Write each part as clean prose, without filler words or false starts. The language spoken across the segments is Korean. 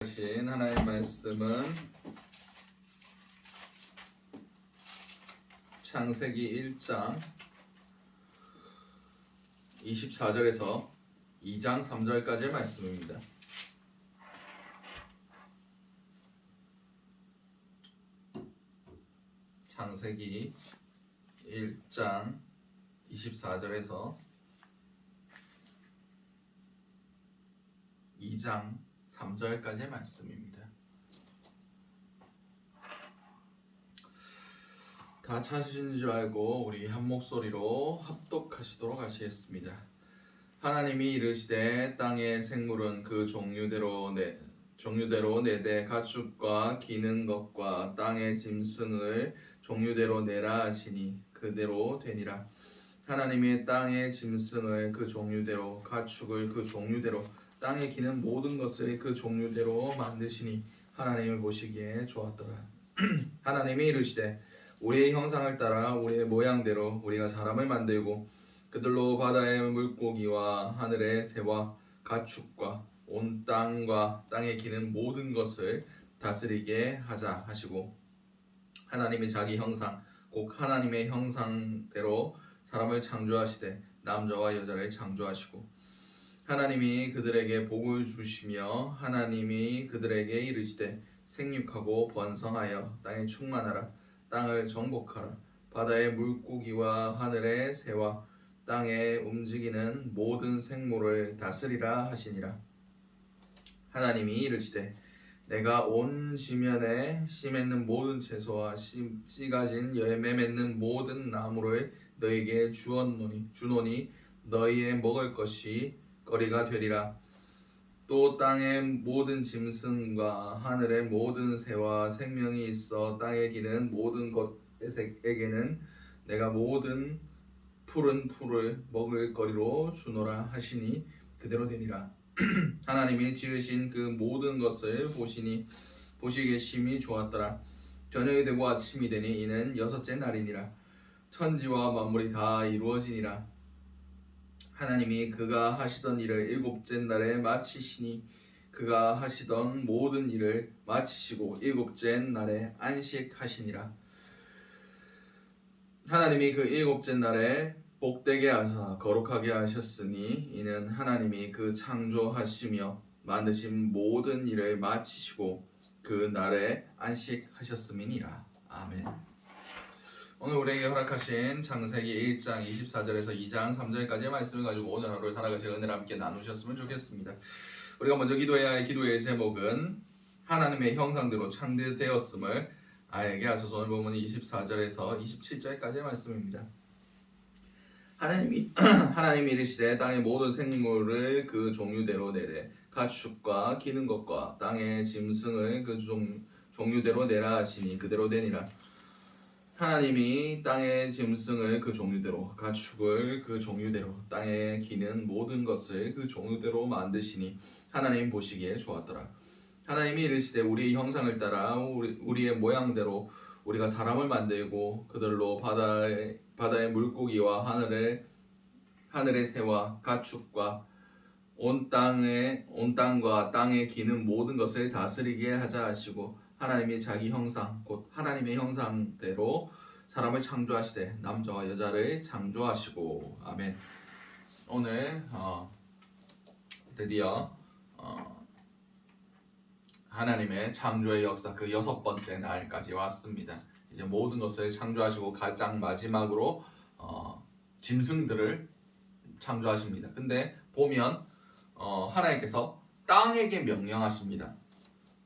하신 하나님의 말씀은 창세기 1장 24절에서 2장 3절까지의 말씀입니다. 창세기 1장 24절에서 2장 3절까지의 말씀입니다. 다 찾으신 줄 알고 우리 한 목소리로 합독하시도록 하시겠습니다. 하나님이 이르시되 땅의 생물은 그 종류대로 내되 가축과 기는 것과 땅의 짐승을 종류대로 내라 하시니 그대로 되니라. 하나님이 땅의 짐승을 그 종류대로 가축을 그 종류대로 땅에 기는 모든 것을 그 종류대로 만드시니 하나님을 보시기에 좋았더라. 하나님이 이르시되 우리의 형상을 따라 우리의 모양대로 우리가 사람을 만들고 그들로 바다의 물고기와 하늘의 새와 가축과 온 땅과 땅에 기는 모든 것을 다스리게 하자 하시고 하나님이 자기 형상 곧 하나님의 형상대로 사람을 창조하시되 남자와 여자를 창조하시고 하나님이 그들에게 복을 주시며 하나님이 그들에게 이르시되 생육하고 번성하여 땅에 충만하라. 땅을 정복하라. 바다의 물고기와 하늘의 새와 땅에 움직이는 모든 생물을 다스리라 하시니라. 하나님이 이르시되 내가 온 지면에 씨 맺는 모든 채소와 씨 가진 열매 맺는 모든 나무를 너희에게 주노니 너희의 먹을 것이 거리가 되리라. 또 땅의 모든 짐승과 하늘의 모든 새와 생명이 있어 땅에 기는 모든 것에게는 내가 모든 푸른 풀을 먹을 거리로 주노라 하시니 그대로 되니라. 하나님이 지으신 그 모든 것을 보시기에 심히 좋았더라. 저녁이 되고 아침이 되니 이는 여섯째 날이니라. 천지와 만물이 다 이루어지니라. 하나님이 그가 하시던 일을 일곱째 날에 마치시니 그가 하시던 모든 일을 마치시고 일곱째 날에 안식하시니라. 하나님이 그 일곱째 날에 복되게 하사 거룩하게 하셨으니 이는 하나님이 그 창조하시며 만드신 모든 일을 마치시고 그 날에 안식하셨음이니라. 아멘. 오늘 우리에게 허락하신 창세기 1장 24절에서 2장 3절까지의 말씀을 가지고 오늘 하루를 살아가실 은혜를 함께 나누셨으면 좋겠습니다. 우리가 먼저 기도해야 할 기도의 제목은 하나님의 형상대로 창조되었음을 알게 하소서. 오늘 본문이 24절에서 27절까지의 말씀입니다. 하나님이 이르시되 땅의 모든 생물을 그 종류대로 내되 가축과 기는 것과 땅의 짐승을 그 종류대로 내라 하시니 그대로 되니라. 하나님이 땅의 짐승을 그 종류대로 가축을 그 종류대로 땅에 기는 모든 것을 그 종류대로 만드시니 하나님 보시기에 좋았더라. 하나님이 이르시되 우리의 형상을 따라 우리의 모양대로 우리가 사람을 만들고 그들로 바다의 물고기와 하늘의 새와 가축과 온 땅과 땅에 기는 모든 것을 다스리게 하자 하시고 하나님이 자기 형상 곧 하나님의 형상대로 사람을 창조하시되 남자와 여자를 창조하시고 아멘. 오늘 드디어 하나님의 창조의 역사 그 6번째 날까지 왔습니다. 이제 모든 것을 창조하시고 가장 마지막으로 짐승들을 창조하십니다. 근데 보면 하나님께서 땅에게 명령하십니다.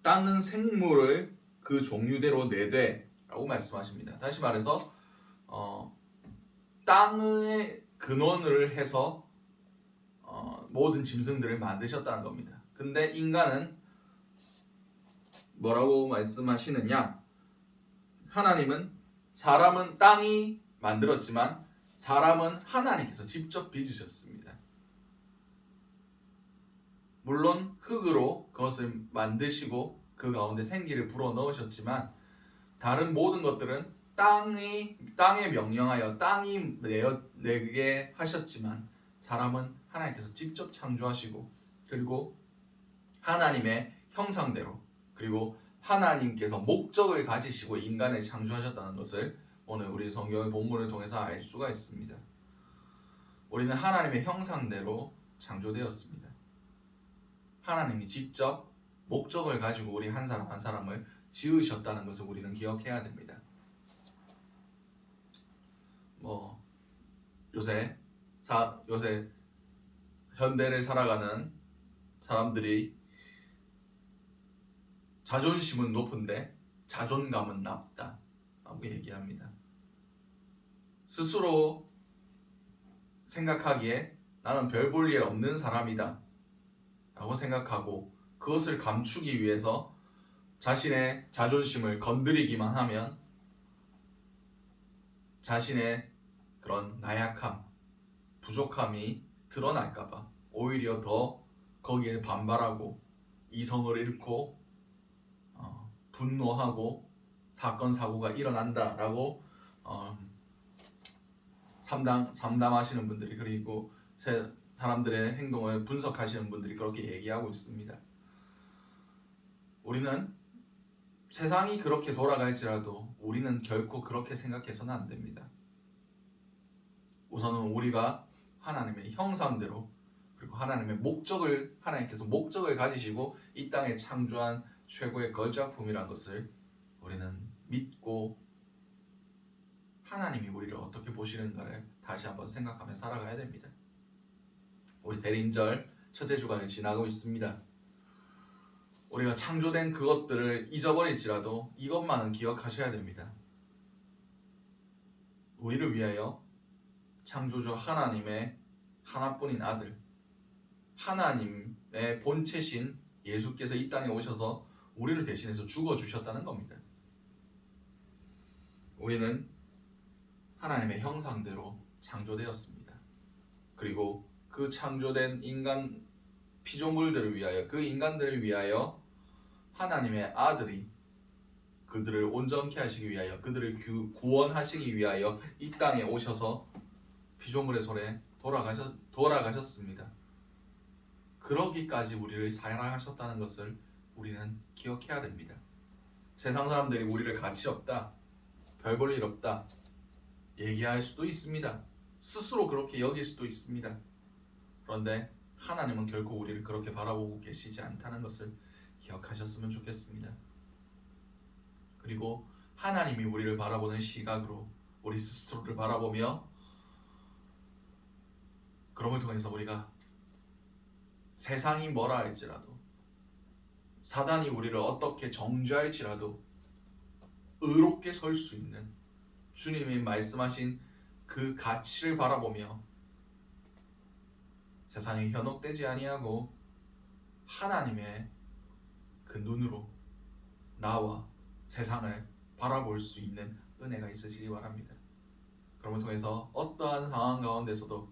땅은 생물을 그 종류대로 내되 라고 말씀하십니다. 다시 말해서 땅의 근원을 해서 모든 짐승들을 만드셨다는 겁니다. 근데 인간은 뭐라고 말씀하시느냐? 사람은 땅이 만들었지만 사람은 하나님께서 직접 빚으셨습니다. 물론 흙으로 그것을 만드시고 그 가운데 생기를 불어넣으셨지만 다른 모든 것들은 땅에 명령하여 땅이 내게 하셨지만 사람은 하나님께서 직접 창조하시고 그리고 하나님의 형상대로 그리고 하나님께서 목적을 가지시고 인간을 창조하셨다는 것을 오늘 우리 성경의 본문을 통해서 알 수가 있습니다. 우리는 하나님의 형상대로 창조되었습니다. 하나님이 직접 목적을 가지고 우리 한 사람 한 사람을 지으셨다는 것을 우리는 기억해야 됩니다. 요새 현대를 살아가는 사람들이 자존심은 높은데 자존감은 낮다 라고 얘기합니다. 스스로 생각하기에 나는 별 볼 일 없는 사람이다 라고 생각하고 그것을 감추기 위해서 자신의 자존심을 건드리기만 하면 자신의 그런 나약함, 부족함이 드러날까봐 오히려 더 거기에 반발하고 이성을 잃고 분노하고 사건 사고가 일어난다라고 삼담하시는 분들이 그리고 사람들의 행동을 분석하시는 분들이 그렇게 얘기하고 있습니다. 우리는 세상이 그렇게 돌아갈지라도 우리는 결코 그렇게 생각해서는 안 됩니다. 우선은 우리가 하나님의 형상대로 그리고 하나님께서 목적을 가지시고 이 땅에 창조한 최고의 걸작품이란 것을 우리는 믿고 하나님이 우리를 어떻게 보시는가를 다시 한번 생각하며 살아가야 됩니다. 우리 대림절 첫째 주간을 지나고 있습니다. 우리가 창조된 그것들을 잊어버릴지라도 이것만은 기억하셔야 됩니다. 우리를 위하여 창조주 하나님의 하나뿐인 아들, 하나님의 본체신 예수께서 이 땅에 오셔서 우리를 대신해서 죽어주셨다는 겁니다. 우리는 하나님의 형상대로 창조되었습니다. 그리고 그 창조된 인간 피조물들을 위하여 그 인간들을 위하여 하나님의 아들이 그들을 온전케 하시기 위하여 그들을 구원하시기 위하여 이 땅에 오셔서 피조물의 손에 돌아가셨습니다. 그러기까지 우리를 사랑하셨다는 것을 우리는 기억해야 됩니다. 세상 사람들이 우리를 가치 없다, 별 볼 일 없다 얘기할 수도 있습니다. 스스로 그렇게 여길 수도 있습니다. 그런데 하나님은 결코 우리를 그렇게 바라보고 계시지 않다는 것을 기억하셨으면 좋겠습니다. 그리고 하나님이 우리를 바라보는 시각으로 우리 스스로를 바라보며 그럼을 통해서 우리가 세상이 뭐라 할지라도 사단이 우리를 어떻게 정죄할지라도 의롭게 설 수 있는 주님이 말씀하신 그 가치를 바라보며 세상에 현혹되지 아니하고 하나님의 그 눈으로 나와 세상을 바라볼 수 있는 은혜가 있으시기 바랍니다. 그럼을 통해서 어떠한 상황 가운데서도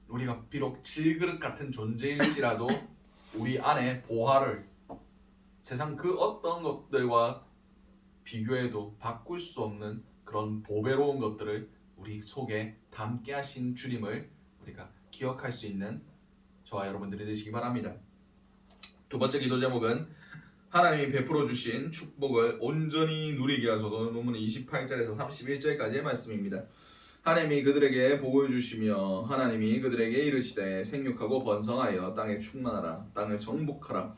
우리가 비록 질그릇 같은 존재일지라도 우리 안에 보화를 세상 그 어떤 것들과 비교해도 바꿀 수 없는 그런 보배로운 것들을 우리 속에 담게 하신 주님을 우리가 기억할 수 있는 저와 여러분들이 되시기 바랍니다. 두 번째 기도 제목은 하나님이 베풀어 주신 축복을 온전히 누리게 하소서. 본문 28절에서 31절까지의 말씀입니다. 하나님이 그들에게 복을 주시며 하나님이 그들에게 이르시되 생육하고 번성하여 땅에 충만하라. 땅을 정복하라.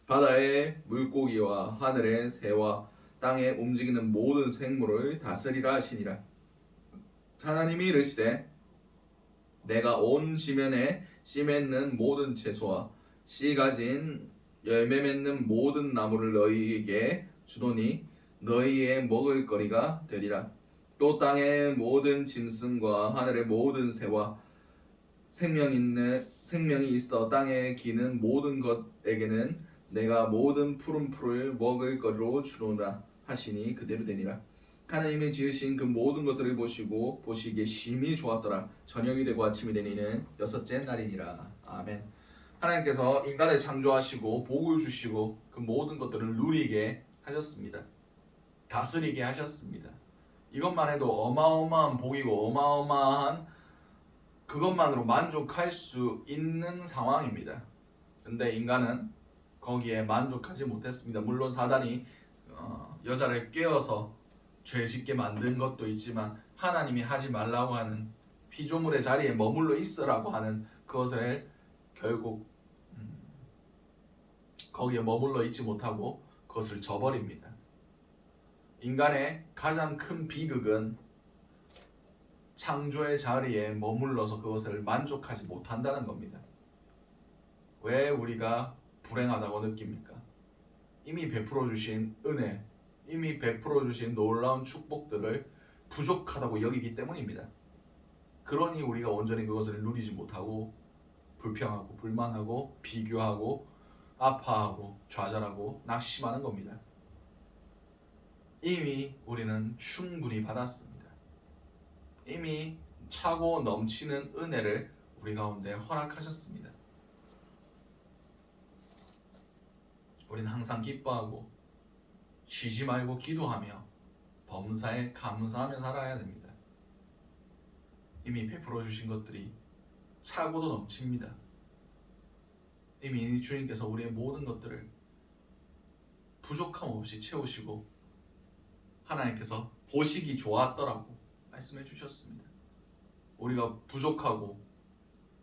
바다의 물고기와 하늘의 새와 땅에 움직이는 모든 생물을 다스리라 하시니라. 하나님이 이르시되 내가 온 지면에 씨 맺는 모든 채소와 씨 가진 열매 맺는 모든 나무를 너희에게 주노니 너희의 먹을 거리가 되리라. 또 땅의 모든 짐승과 하늘의 모든 새와 생명이 있어 땅에 기는 모든 것에게는 내가 모든 푸른 풀을 먹을 거리로 주노라 하시니 그대로 되니라. 하나님이 지으신 그 모든 것들을 보시기에 심히 좋았더라. 저녁이 되고 아침이 되니는 여섯째 날이니라. 아멘. 하나님께서 인간을 창조하시고 복을 주시고 그 모든 것들을 누리게 하셨습니다. 다스리게 하셨습니다. 이것만 해도 어마어마한 복이고 어마어마한 그것만으로 만족할 수 있는 상황입니다. 근데 인간은 거기에 만족하지 못했습니다. 물론 사단이 여자를 깨어서 죄짓게 만든 것도 있지만 하나님이 하지 말라고 하는 피조물의 자리에 머물러 있으라고 하는 그것을 결국 거기에 머물러 있지 못하고 그것을 저버립니다. 인간의 가장 큰 비극은 창조의 자리에 머물러서 그것을 만족하지 못한다는 겁니다. 왜 우리가 불행하다고 느낍니까? 이미 베풀어 주신 은혜, 이미 베풀어 주신 놀라운 축복들을 부족하다고 여기기 때문입니다. 그러니 우리가 온전히 그것을 누리지 못하고 불평하고 불만하고 비교하고 아파하고 좌절하고 낙심하는 겁니다. 이미 우리는 충분히 받았습니다. 이미 차고 넘치는 은혜를 우리 가운데 허락하셨습니다. 우리는 항상 기뻐하고 쉬지 말고 기도하며 범사에 감사하며 살아야 됩니다. 이미 베풀어 주신 것들이 차고도 넘칩니다. 이미 주님께서 우리의 모든 것들을 부족함 없이 채우시고 하나님께서 보시기 좋았더라고 말씀해 주셨습니다. 우리가 부족하고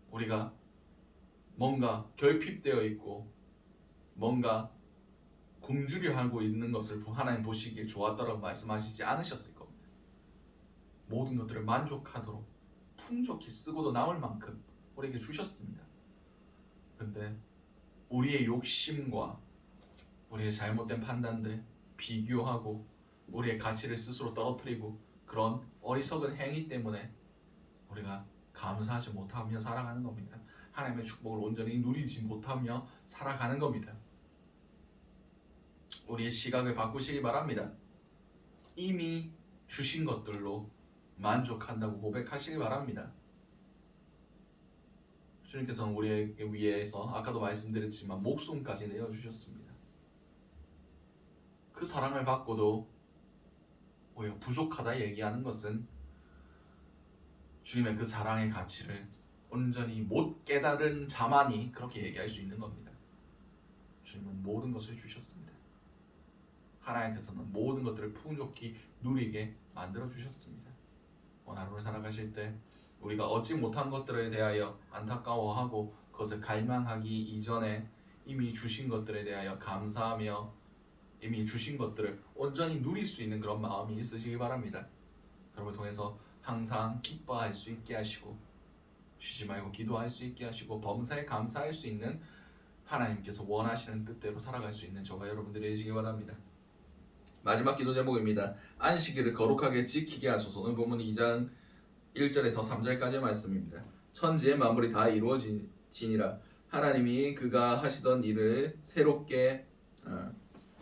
우리가 뭔가 결핍되어 있고 뭔가 굶주려 하고 있는 것을 하나님 보시기에 좋았더라고 말씀하시지 않으셨을 겁니다. 모든 것들을 만족하도록 풍족히 쓰고도 남을 만큼 우리에게 주셨습니다. 근데 우리의 욕심과 우리의 잘못된 판단들 비교하고 우리의 가치를 스스로 떨어뜨리고 그런 어리석은 행위 때문에 우리가 감사하지 못하며 살아가는 겁니다. 하나님의 축복을 온전히 누리지 못하며 살아가는 겁니다. 우리의 시각을 바꾸시기 바랍니다. 이미 주신 것들로 만족한다고 고백하시기 바랍니다. 주님께서는 우리에게 위해서 아까도 말씀드렸지만 목숨까지 내어주셨습니다. 그 사랑을 받고도 우리가 부족하다 얘기하는 것은 주님의 그 사랑의 가치를 온전히 못 깨달은 자만이 그렇게 얘기할 수 있는 겁니다. 주님은 모든 것을 주셨습니다. 하나님께서는 모든 것들을 풍족히 누리게 만들어 주셨습니다. 오늘 하루를 살아가실 때 우리가 얻지 못한 것들에 대하여 안타까워하고 그것을 갈망하기 이전에 이미 주신 것들에 대하여 감사하며 이미 주신 것들을 온전히 누릴 수 있는 그런 마음이 있으시기 바랍니다. 여러분을 통해서 항상 기뻐할 수 있게 하시고 쉬지 말고 기도할 수 있게 하시고 범사에 감사할 수 있는 하나님께서 원하시는 뜻대로 살아갈 수 있는 저와 여러분들이 되시기 바랍니다. 마지막 기도 제목입니다. 안식일을 거룩하게 지키게 하소서. 오늘 본문 2장 1절에서 3절까지의 말씀입니다. 천지의 만물이 다 이루어지니라. 하나님이 그가 하시던 일을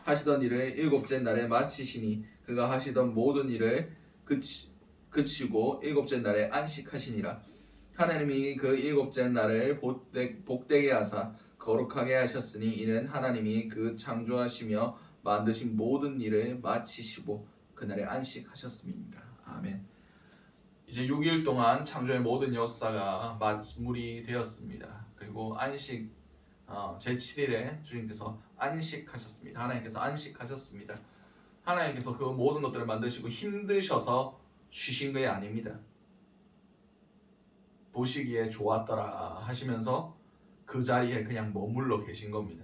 하시던 일을 일곱째 날에 마치시니 그가 하시던 모든 일을 그치고 일곱째 날에 안식하시니라. 하나님이 그 일곱째 날을 복되게 하사 거룩하게 하셨으니 이는 하나님이 그 창조하시며 만드신 모든 일을 마치시고 그날에 안식하셨음이니라. 아멘. 이제 6일 동안 창조의 모든 역사가 마무리 되었습니다. 그리고 안식 제7일에 주님께서 안식하셨습니다. 하나님께서 안식하셨습니다. 하나님께서 그 모든 것들을 만드시고 힘드셔서 쉬신 게 아닙니다. 보시기에 좋았더라 하시면서 그 자리에 그냥 머물러 계신 겁니다.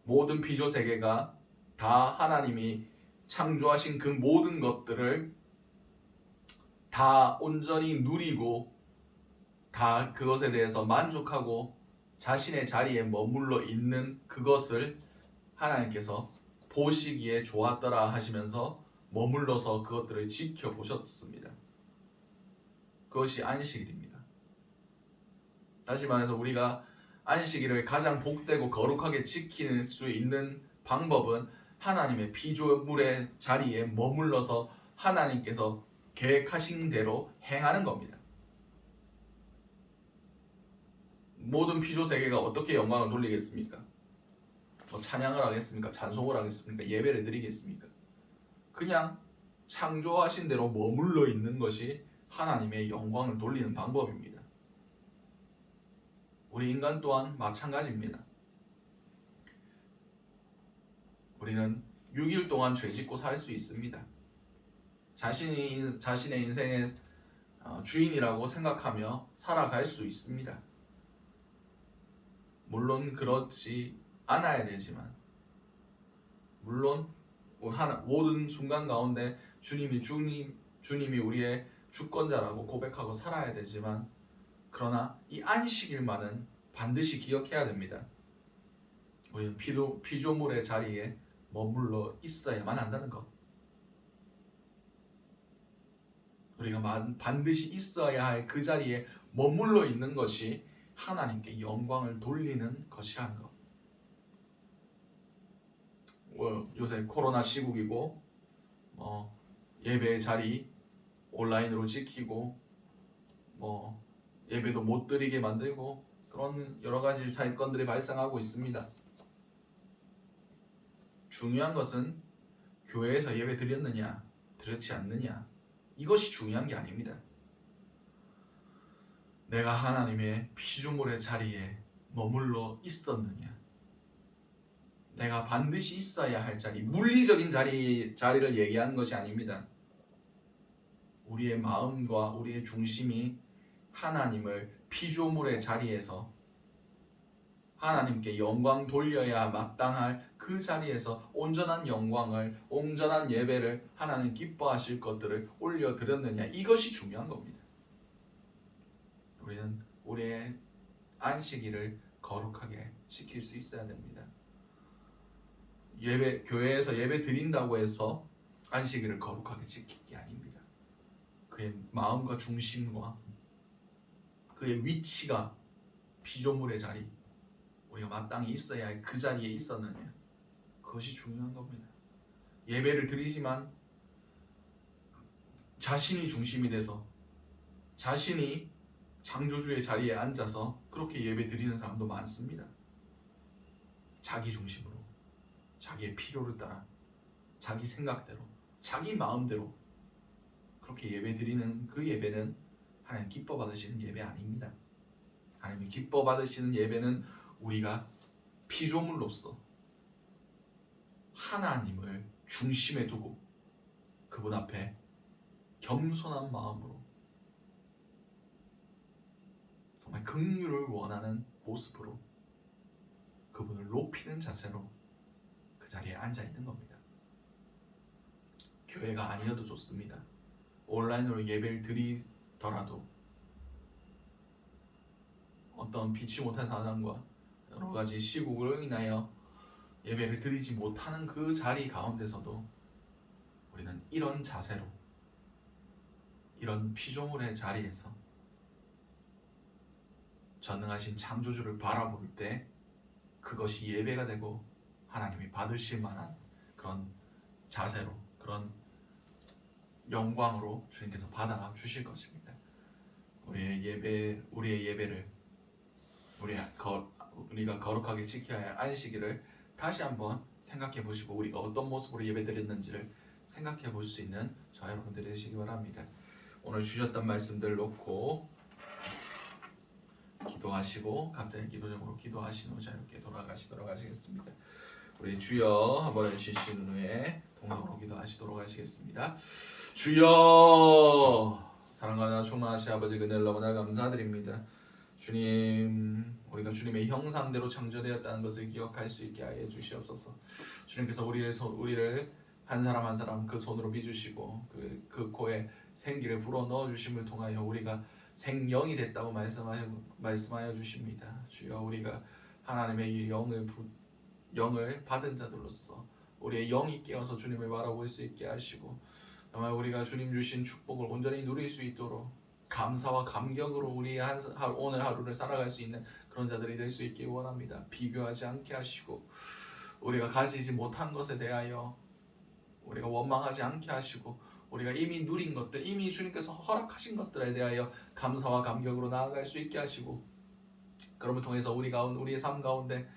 모든 피조 세계가 다 하나님이 창조하신 그 모든 것들을 다 온전히 누리고 다 그것에 대해서 만족하고 자신의 자리에 머물러 있는 그것을 하나님께서 보시기에 좋았더라 하시면서 머물러서 그것들을 지켜보셨습니다. 그것이 안식일입니다. 다시 말해서 우리가 안식일을 가장 복되고 거룩하게 지킬 수 있는 방법은 하나님의 피조물의 자리에 머물러서 하나님께서 계획하신 대로 행하는 겁니다. 모든 피조 세계가 어떻게 영광을 돌리겠습니까? 찬양을 하겠습니까? 찬송을 하겠습니까? 예배를 드리겠습니까? 그냥 창조하신 대로 머물러 있는 것이 하나님의 영광을 돌리는 방법입니다. 우리 인간 또한 마찬가지입니다. 우리는 6일 동안 죄 짓고 살 수 있습니다. 자신의 인생의 주인이라고 생각하며 살아갈 수 있습니다. 물론 그렇지 않아야 되지만, 물론 모든 순간 가운데 주님이 우리의 주권자라고 고백하고 살아야 되지만, 그러나 이 안식일만은 반드시 기억해야 됩니다. 우리는 피조물의 자리에 머물러 있어야만 한다는 것. 우리가 반드시 있어야 할 그 자리에 머물러 있는 것이 하나님께 영광을 돌리는 것이라는 것. 요새 코로나 시국이고 예배의 자리 온라인으로 지키고 예배도 못 드리게 만들고 그런 여러 가지 사건들이 발생하고 있습니다. 중요한 것은 교회에서 예배 드렸느냐 드렸지 않느냐, 이것이 중요한 게 아닙니다. 내가 하나님의 피조물의 자리에 머물러 있었느냐, 내가 반드시 있어야 할 자리, 물리적인 자리를 얘기하는 것이 아닙니다. 우리의 마음과 우리의 중심이 하나님을 피조물의 자리에서 하나님께 영광 돌려야 마땅할 그 자리에서 온전한 영광을, 온전한 예배를, 하나님 기뻐하실 것들을 올려드렸느냐, 이것이 중요한 겁니다. 우리는 우리의 안식일을 거룩하게 지킬 수 있어야 됩니다. 교회에서 예배 드린다고 해서 안식일을 거룩하게 지킬 게 아닙니다. 그의 마음과 중심과 그의 위치가 피조물의 자리, 우리가 마땅히 있어야 할 그 자리에 있었느냐, 그것이 중요한 겁니다. 예배를 드리지만 자신이 중심이 돼서 자신이 창조주의 자리에 앉아서 그렇게 예배 드리는 사람도 많습니다. 자기 중심으로, 자기의 필요를 따라, 자기 생각대로, 자기 마음대로 그렇게 예배 드리는 그 예배는 하나님 기뻐 받으시는 예배 아닙니다. 하나님이 기뻐 받으시는 예배는 우리가 피조물로서 하나님을 중심에 두고 그분 앞에 겸손한 마음으로 정말 긍휼을 원하는 모습으로 그분을 높이는 자세로 그 자리에 앉아 있는 겁니다. 교회가 아니어도 좋습니다. 온라인으로 예배를 드리더라도 어떤 피치 못한 사정과 여러 가지 시국으로 인하여 예배를 드리지 못하는 그 자리 가운데서도 우리는 이런 자세로, 이런 피조물의 자리에서 전능하신 창조주를 바라볼 때 그것이 예배가 되고 하나님이 받으실 만한 그런 자세로, 그런 영광으로 주님께서 받아 주실 것입니다. 우리의 예배를 우리가 거룩하게 지켜야 할 안식일을 다시 한번 생각해 보시고 우리가 어떤 모습으로 예배드렸는지를 생각해 볼 수 있는 저와 여러분들이 되시기 바랍니다. 오늘 주셨던 말씀들 놓고 기도하시고 각자의 기도적으로 기도하신 후 자유롭게 돌아가시도록 하시겠습니다. 우리 주여 한번 해주신 후에 동성으로 기도하시도록 하시겠습니다. 주여, 사랑하나 충만하신 아버지, 그늘 너무나 감사드립니다. 주님, 우리가 주님의 형상대로 창조되었다는 것을 기억할 수 있게 하여 주시옵소서. 주님께서 우리를 한 사람 한 사람 그 손으로 빚으시고 그 코에 생기를 불어 넣어 주심을 통하여 우리가 생명이 됐다고 말씀하여 주십니다. 주여, 우리가 하나님의 영을 받은 자들로서 우리의 영이 깨어서 주님을 바라볼 수 있게 하시고 정말 우리가 주님 주신 축복을 온전히 누릴 수 있도록 감사와 감격으로 우리 오늘 하루를 살아갈 수 있는 그런 자들이 될 수 있길 원합니다. 비교하지 않게 하시고 우리가 가지지 못한 것에 대하여 우리가 원망하지 않게 하시고 우리가 이미 누린 것들, 이미 주님께서 허락하신 것들에 대하여 감사와 감격으로 나아갈 수 있게 하시고 그럼을 통해서 우리의 삶 가운데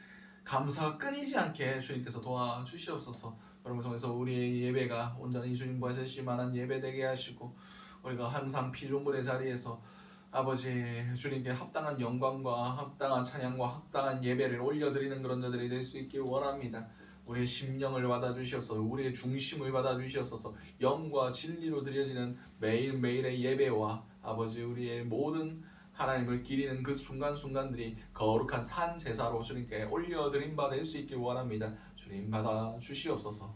감사가 끊이지 않게 주님께서 도와주시옵소서. 그럼을 통해서 우리의 예배가 온전히 주님과 하실 만한 예배 되게 하시고 우리가 항상 피조물의 자리에서 아버지 주님께 합당한 영광과 합당한 찬양과 합당한 예배를 올려드리는 그런 자들이 될 수 있길 원합니다. 우리의 심령을 받아주시옵소서. 우리의 중심을 받아주시옵소서. 영과 진리로 드려지는 매일매일의 예배와 아버지 우리의 모든 하나님을 기리는 그 순간순간들이 거룩한 산 제사로 주님께 올려드림 받을 수 있길 원합니다. 주님 받아 주시옵소서.